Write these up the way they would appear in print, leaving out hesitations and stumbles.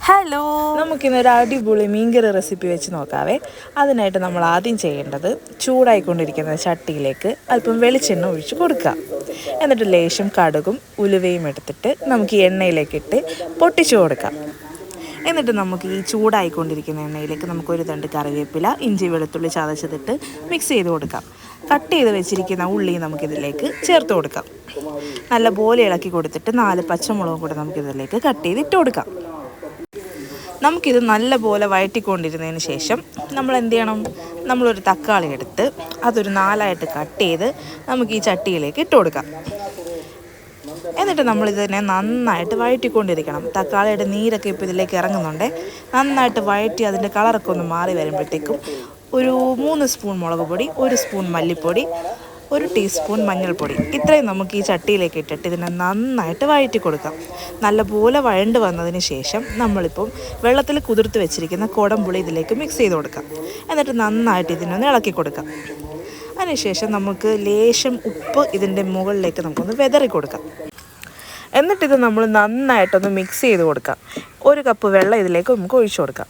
Hello, നമുക്കിന്നൊരു അടിപൊളി മീൻകറി റെസിപ്പി വെച്ച് നോക്കാവേ. അതിനായിട്ട് നമ്മൾ ആദ്യം ചെയ്യേണ്ടത് ചൂടായിക്കൊണ്ടിരിക്കുന്ന ചട്ടിയിലേക്ക് അല്പം വെളിച്ചെണ്ണ ഒഴിച്ച് കൊടുക്കുക. എന്നിട്ട് ലേശം കടുകും ഉലുവയും എടുത്തിട്ട് നമുക്ക് ഈ എണ്ണയിലേക്കിട്ട് പൊട്ടിച്ചു കൊടുക്കാം. എന്നിട്ട് നമുക്ക് ഈ ചൂടായിക്കൊണ്ടിരിക്കുന്ന എണ്ണയിലേക്ക് നമുക്കൊരു തണ്ട് കറിവേപ്പില, ഇഞ്ചി വെളുത്തുള്ളി ചതച്ചതിട്ട് മിക്സ് ചെയ്ത് കൊടുക്കാം. കട്ട് ചെയ്ത് വെച്ചിരിക്കുന്ന ഉള്ളി നമുക്കിതിലേക്ക് ചേർത്ത് കൊടുക്കാം. നല്ലപോലെ ഇളക്കി കൊടുത്തിട്ട് 4 പച്ചമുളകും കൂടെ നമുക്കിതിലേക്ക് കട്ട് ചെയ്തിട്ട് കൊടുക്കാം. നമുക്കിത് നല്ലപോലെ വഴറ്റിക്കൊണ്ടിരുന്നതിന് ശേഷം നമ്മൾ എന്ത് ചെയ്യണം, നമ്മളൊരു തക്കാളി എടുത്ത് അതൊരു 4ആയിട്ട് കട്ട് ചെയ്ത് നമുക്ക് ഈ ചട്ടിയിലേക്ക് ഇട്ട് കൊടുക്കാം. എന്നിട്ട് നമ്മളിതിനെ നന്നായിട്ട് വഴറ്റിക്കൊണ്ടിരിക്കണം. തക്കാളിയുടെ നീരൊക്കെ ഇപ്പോൾ ഇതിലേക്ക് ഇറങ്ങുന്നുണ്ട്. നന്നായിട്ട് വഴറ്റി അതിൻ്റെ കളറൊക്കെ ഒന്ന് മാറി വരുമ്പോഴത്തേക്കും ഒരു 3 സ്പൂൺ മുളക് പൊടി, 1 സ്പൂൺ മല്ലിപ്പൊടി, 1 ടീസ്പൂൺ മഞ്ഞൾപ്പൊടി, ഇത്രയും നമുക്ക് ഈ ചട്ടിയിലേക്ക് ഇട്ടിട്ട് ഇതിനെ നന്നായിട്ട് വഴറ്റി കൊടുക്കാം. നല്ലപോലെ വഴണ്ട് വന്നതിന് ശേഷം നമ്മളിപ്പം വെള്ളത്തിൽ കുതിർത്ത് വെച്ചിരിക്കുന്ന കുടംപുളി ഇതിലേക്ക് മിക്സ് ചെയ്ത് കൊടുക്കാം. എന്നിട്ട് നന്നായിട്ട് ഇതിനൊന്ന് ഇളക്കി കൊടുക്കാം. അതിനുശേഷം നമുക്ക് ലേശം ഉപ്പ് ഇതിൻ്റെ മുകളിലേക്ക് നമുക്കൊന്ന് വിതറി കൊടുക്കാം. എന്നിട്ടിത് നമ്മൾ നന്നായിട്ടൊന്ന് മിക്സ് ചെയ്ത് കൊടുക്കാം. 1 കപ്പ് വെള്ളം ഇതിലേക്ക് നമുക്ക് ഒഴിച്ചു കൊടുക്കാം.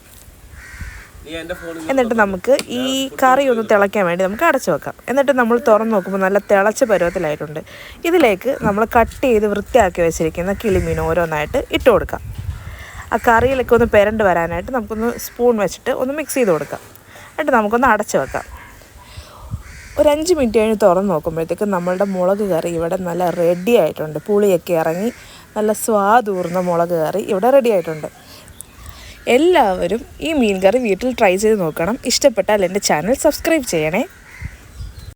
എന്നിട്ട് നമുക്ക് ഈ കറി ഒന്ന് തിളയ്ക്കാൻ വേണ്ടി നമുക്ക് അടച്ചു വെക്കാം. എന്നിട്ട് നമ്മൾ തുറന്ന് നോക്കുമ്പോൾ നല്ല തിളച്ച പരുവത്തിലായിട്ടുണ്ട്. ഇതിലേക്ക് നമ്മൾ കട്ട് ചെയ്ത് വൃത്തിയാക്കി വെച്ചിരിക്കുന്ന കിളിമീൻ ഓരോന്നായിട്ട് ഇട്ട് കൊടുക്കാം. ആ കറിയിലൊക്കെ ഒന്ന് പെരണ്ട് വരാനായിട്ട് നമുക്കൊന്ന് സ്പൂൺ വെച്ചിട്ട് ഒന്ന് മിക്സ് ചെയ്ത് കൊടുക്കാം. എന്നിട്ട് നമുക്കൊന്ന് അടച്ചു വെക്കാം. ഒരു 5 മിനിറ്റ് കഴിഞ്ഞ് തുറന്ന് നോക്കുമ്പോഴത്തേക്കും നമ്മളുടെ മുളക് കറി ഇവിടെ നല്ല റെഡി ആയിട്ടുണ്ട്. പുളിയൊക്കെ ഇറങ്ങി നല്ല സ്വാദൂർന്ന മുളക് കറി ഇവിടെ റെഡി ആയിട്ടുണ്ട്. എല്ലാവരും ഈ മീൻ കറി വീട്ടിൽ ട്രൈ ചെയ്ത് നോക്കണം. ഇഷ്ടപ്പെട്ടാൽ എൻ്റെ ചാനൽ സബ്സ്ക്രൈബ് ചെയ്യണേ.